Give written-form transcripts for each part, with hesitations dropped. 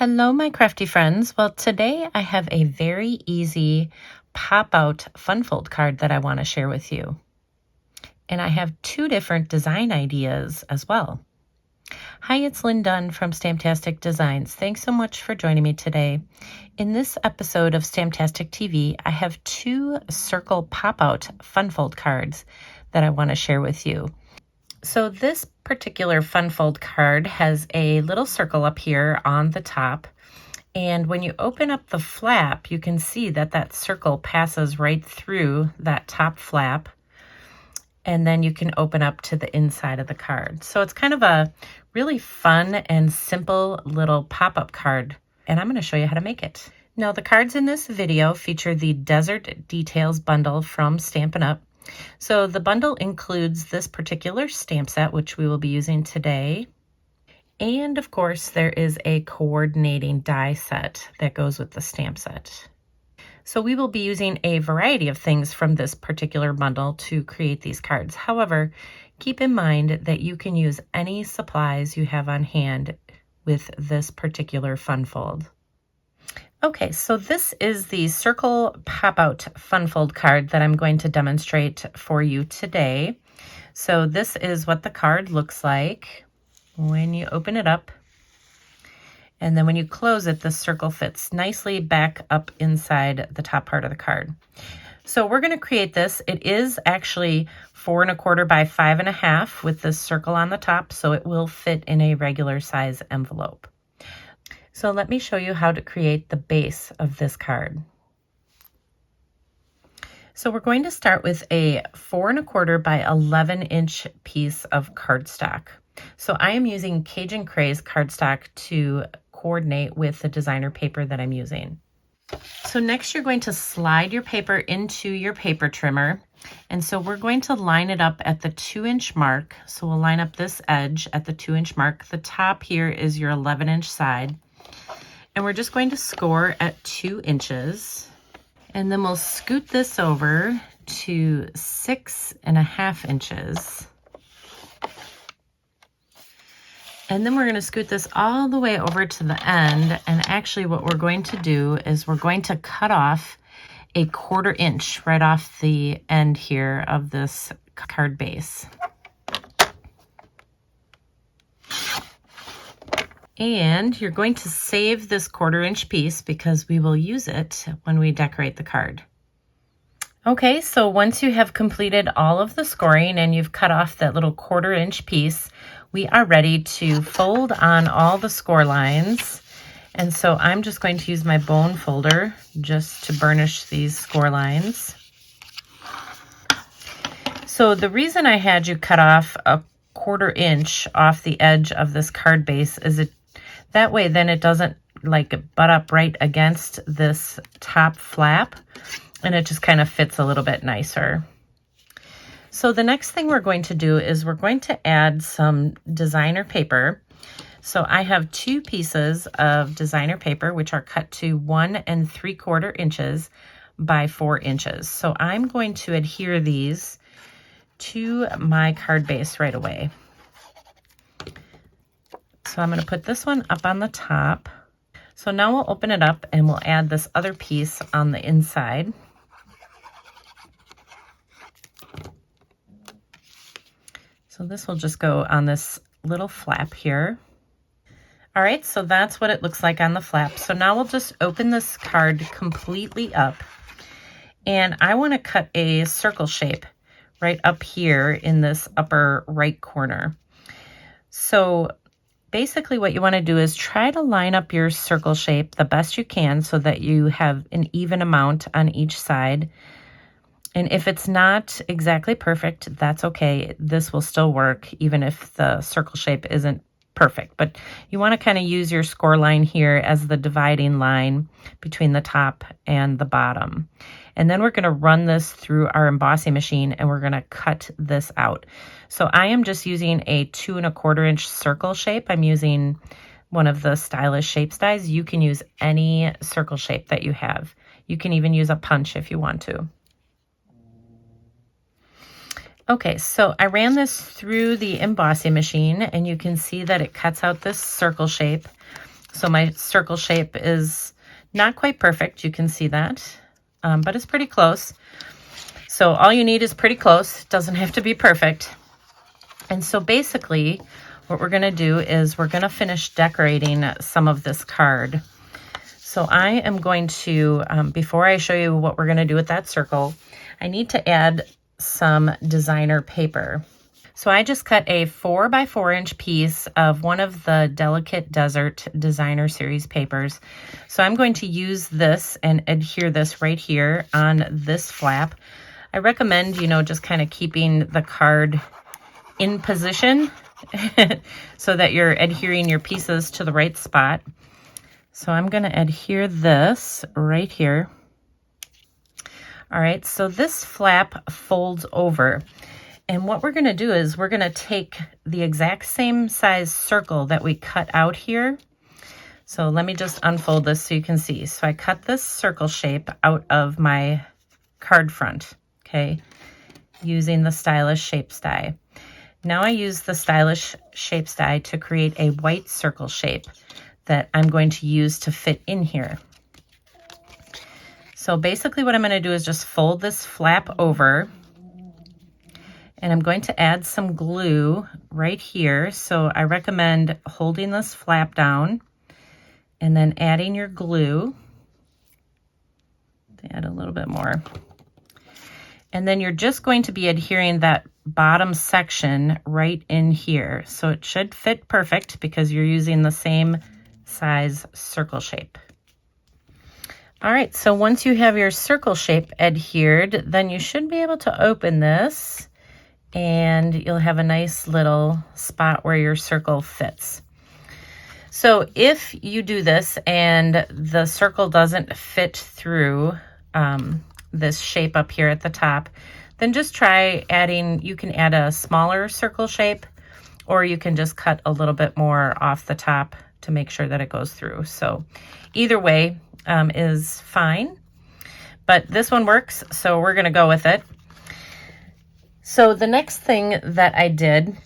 Hello, my crafty friends. Well, today I have a very easy pop-out fun fold card that I want to share with you. And I have two different design ideas as well. Hi, it's Lynn Dunn from Stamptastic Designs. Thanks so much for joining me today. In this episode of Stamptastic TV, I have two circle pop-out fun fold cards that I want to share with you. So this particular fun fold card has a little circle up here on the top. And when you open up the flap, you can see that that circle passes right through that top flap. And then you can open up to the inside of the card. So it's kind of a really fun and simple little pop-up card. And I'm going to show you how to make it. Now, the cards in this video feature the Desert Details bundle from Stampin' Up. So the bundle includes this particular stamp set, which we will be using today. And of course, there is a coordinating die set that goes with the stamp set. So we will be using a variety of things from this particular bundle to create these cards. However, keep in mind that you can use any supplies you have on hand with this particular fun fold. Okay, so this is the Circle Pop-Out Fun Fold card that I'm going to demonstrate for you today. So this is what the card looks like when you open it up. And then when you close it, the circle fits nicely back up inside the top part of the card. So we're going to create this. It is actually 4 1/4 by 5 1/2 with this circle on the top, so it will fit in a regular size envelope. So let me show you how to create the base of this card. So we're going to start with a 4 1/4 by 11-inch piece of cardstock. So I am using Cajun Craze cardstock to coordinate with the designer paper that I'm using. So next you're going to slide your paper into your paper trimmer. And so we're going to line it up at the 2-inch mark. So we'll line up this edge at the 2-inch mark. The top here is your 11-inch side. And we're just going to score at 2 inches. And then we'll scoot this over to 6 1/2 inches. And then we're going to scoot this all the way over to the end. And actually what we're going to do is we're going to cut off a 1/4 inch right off the end here of this card base. And you're going to save this 1/4 inch piece because we will use it when we decorate the card. Okay, so once you have completed all of the scoring and you've cut off that little 1/4 inch piece, we are ready to fold on all the score lines. And so I'm just going to use my bone folder just to burnish these score lines. So the reason I had you cut off a 1/4 inch off the edge of this card base is that way then it doesn't like butt up right against this top flap, and it just kind of fits a little bit nicer. So the next thing we're going to do is we're going to add some designer paper. So I have 2 pieces of designer paper, which are cut to 1 3/4 inches by 4 inches. So I'm going to adhere these to my card base right away. So I'm going to put this one up on the top. So now we'll open it up and we'll add this other piece on the inside. So this will just go on this little flap here. All right, so that's what it looks like on the flap. So now we'll just open this card completely up. And I want to cut a circle shape right up here in this upper right corner. So basically what you want to do is try to line up your circle shape the best you can so that you have an even amount on each side. And if it's not exactly perfect, that's okay. This will still work even if the circle shape isn't perfect. But you want to kind of use your score line here as the dividing line between the top and the bottom. And then we're going to run this through our embossing machine and we're going to cut this out. So I am just using a 2 1/4 inch circle shape. I'm using one of the Stylish Shapes dies. You can use any circle shape that you have. You can even use a punch if you want to. Okay, so I ran this through the embossing machine and you can see that it cuts out this circle shape. So my circle shape is not quite perfect. You can see that, but it's pretty close. So all you need is pretty close. It doesn't have to be perfect. And so basically what we're going to do is we're going to finish decorating some of this card. So I am going to, before I show you what we're going to do with that circle, I need to add some designer paper. So I just cut a 4x4 inch piece of one of the Delicate Desert Designer Series papers. So I'm going to use this and adhere this right here on this flap. I recommend, just kind of keeping the card in position so that you're adhering your pieces to the right spot. So I'm going to adhere this right here. All right, so this flap folds over. And what we're going to do is we're going to take the exact same size circle that we cut out here. So let me just unfold this so you can see. So I cut this circle shape out of my card front, okay, using the Stylish Shapes die. Now I use the Stylish Shapes die to create a white circle shape that I'm going to use to fit in here. So basically what I'm going to do is just fold this flap over. And I'm going to add some glue right here. So I recommend holding this flap down and then adding your glue. Add a little bit more. And then you're just going to be adhering that bottom section right in here. So it should fit perfect because you're using the same size circle shape. All right, so once you have your circle shape adhered, then you should be able to open this and you'll have a nice little spot where your circle fits. So if you do this and the circle doesn't fit through this shape up here at the top, then just try adding, you can add a smaller circle shape, or you can just cut a little bit more off the top to make sure that it goes through. So either way is fine, but this one works, so we're gonna go with it. So the next thing that I did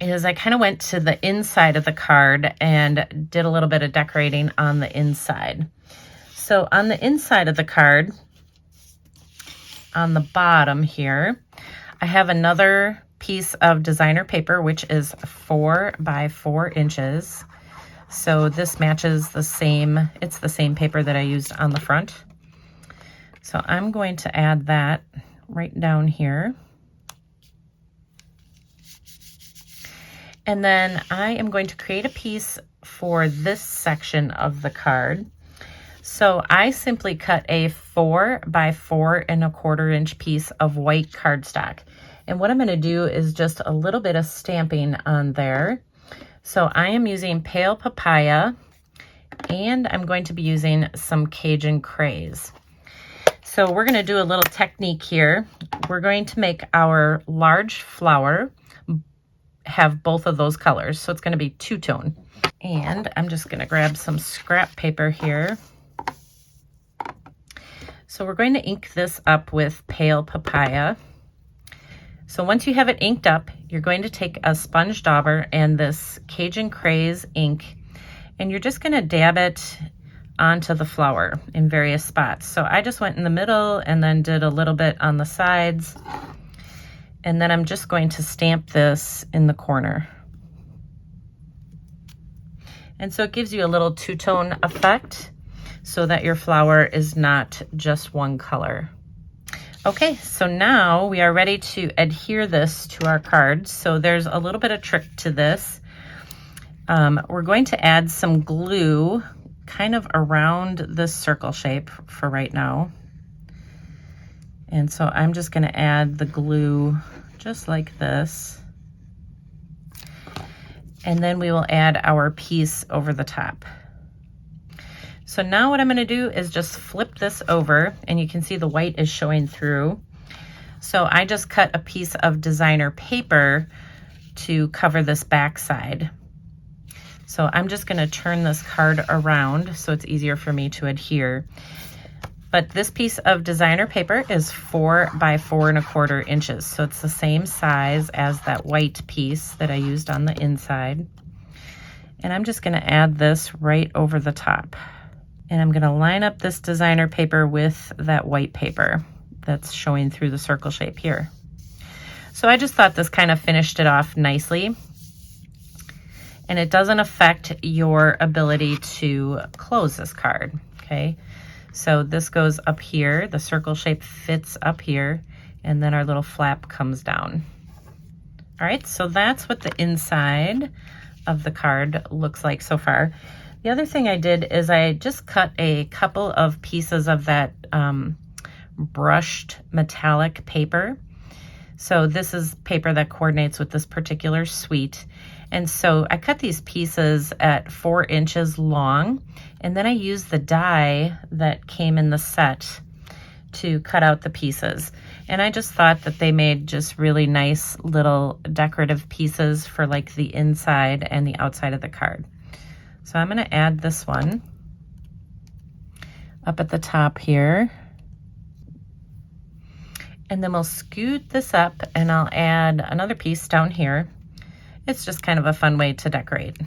is I kind of went to the inside of the card and did a little bit of decorating on the inside. So on the inside of the card, on the bottom here, I have another piece of designer paper, which is 4x4 inches. So this matches the same, it's the same paper that I used on the front. So I'm going to add that right down here. And then I am going to create a piece for this section of the card. So I simply cut a 4x4 1/4 inch piece of white cardstock. And what I'm going to do is just a little bit of stamping on there. So I am using Pale Papaya, and I'm going to be using some Cajun Craze. So we're going to do a little technique here. We're going to make our large flower have both of those colors. So it's going to be two-tone. And I'm just going to grab some scrap paper here. So we're going to ink this up with Pale Papaya. So once you have it inked up, you're going to take a sponge dauber and this Cajun Craze ink, and you're just going to dab it onto the flower in various spots. So I just went in the middle and then did a little bit on the sides. And then I'm just going to stamp this in the corner. And so it gives you a little two-tone effect so that your flower is not just one color. Okay, so now we are ready to adhere this to our cards. So there's a little bit of trick to this. We're going to add some glue kind of around this circle shape for right now. And so I'm just going to add the glue just like this. And then we will add our piece over the top. So now what I'm going to do is just flip this over, and you can see the white is showing through. So I just cut a piece of designer paper to cover this back side. So I'm just going to turn this card around so it's easier for me to adhere. But this piece of designer paper is 4x4 1/4 inches. So it's the same size as that white piece that I used on the inside. And I'm just gonna add this right over the top. And I'm gonna line up this designer paper with that white paper that's showing through the circle shape here. So I just thought this kind of finished it off nicely. And it doesn't affect your ability to close this card, okay? So this goes up here, the circle shape fits up here, and then our little flap comes down. All right, so that's what the inside of the card looks like so far. The other thing I did is I just cut a couple of pieces of that brushed metallic paper. So this is paper that coordinates with this particular suite. And so I cut these pieces at 4 inches long, and then I used the die that came in the set to cut out the pieces. And I just thought that they made just really nice little decorative pieces for like the inside and the outside of the card. So I'm gonna add this one up at the top here. And then we'll scoot this up and I'll add another piece down here. It's just kind of a fun way to decorate.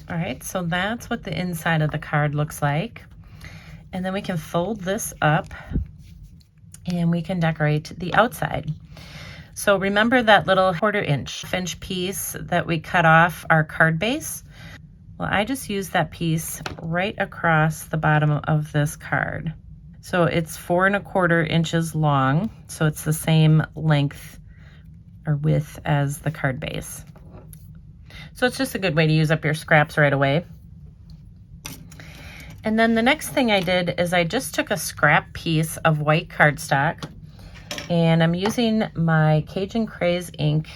All right, so that's what the inside of the card looks like. And then we can fold this up and we can decorate the outside. So remember that little 1/4 inch piece that we cut off our card base? Well, I just used that piece right across the bottom of this card. So it's 4 1/4 inches long. So it's the same length or width as the card base. So it's just a good way to use up your scraps right away. And then the next thing I did is I just took a scrap piece of white cardstock and I'm using my Cajun Craze ink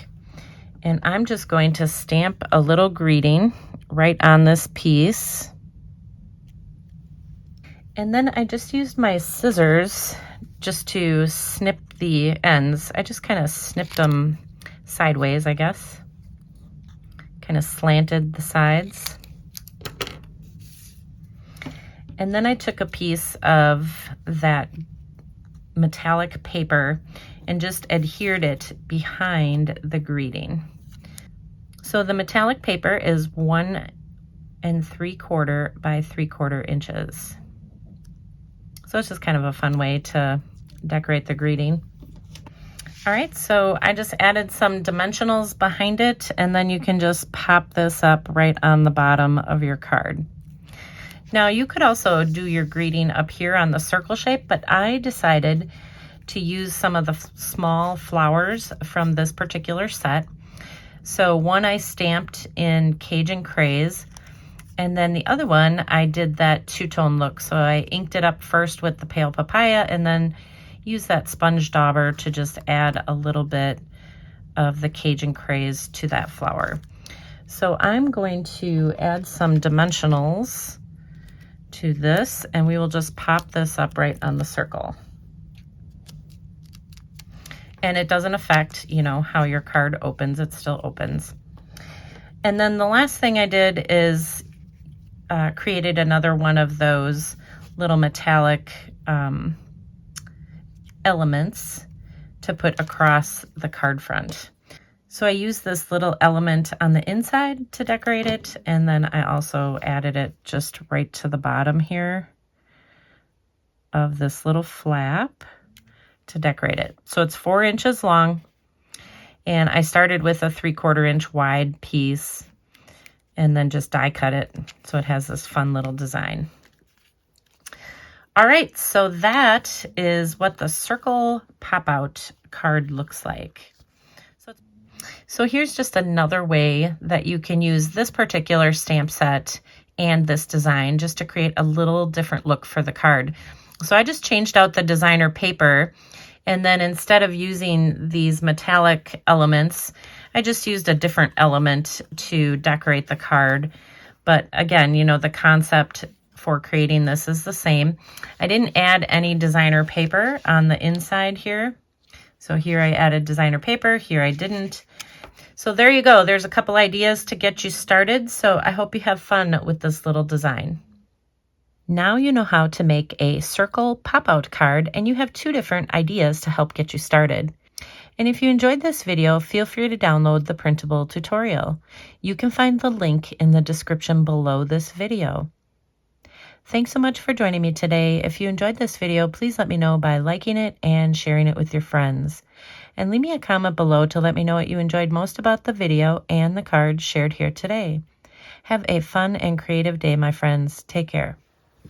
and I'm just going to stamp a little greeting right on this piece. And then I just used my scissors just to snip the ends. I just kind of snipped them sideways, I guess. Kind of slanted the sides. And then I took a piece of that metallic paper and just adhered it behind the greeting. So the metallic paper is 1 3/4 by 3/4 inches. So it's just kind of a fun way to decorate the greeting. All right, so I just added some dimensionals behind it, and then you can just pop this up right on the bottom of your card. Now you could also do your greeting up here on the circle shape, but I decided to use some of the small flowers from this particular set. So one I stamped in Cajun Craze, and then the other one I did that two-tone look. So I inked it up first with the pale papaya and then used that sponge dauber to just add a little bit of the Cajun Craze to that flower. So I'm going to add some dimensionals to this and we will just pop this up right on the circle. And it doesn't affect, you know, how your card opens, it still opens. And then the last thing I did is created another one of those little metallic elements to put across the card front. So I used this little element on the inside to decorate it, and then I also added it just right to the bottom here of this little flap to decorate it. So it's 4 inches long, and I started with a 3/4 inch wide piece and then just die cut it so it has this fun little design. All right, so that is what the circle pop-out card looks like. So here's just another way that you can use this particular stamp set and this design just to create a little different look for the card. So I just changed out the designer paper, and then instead of using these metallic elements, I just used a different element to decorate the card. But again, you know, the concept for creating this is the same. I didn't add any designer paper on the inside here. So here I added designer paper, here I didn't. So there you go. There's a couple ideas to get you started. So I hope you have fun with this little design. Now you know how to make a circle pop-out card, and you have 2 different ideas to help get you started. And if you enjoyed this video, feel free to download the printable tutorial. You can find the link in the description below this video. Thanks so much for joining me today. If you enjoyed this video, please let me know by liking it and sharing it with your friends. And leave me a comment below to let me know what you enjoyed most about the video and the cards shared here today. Have a fun and creative day, my friends. Take care.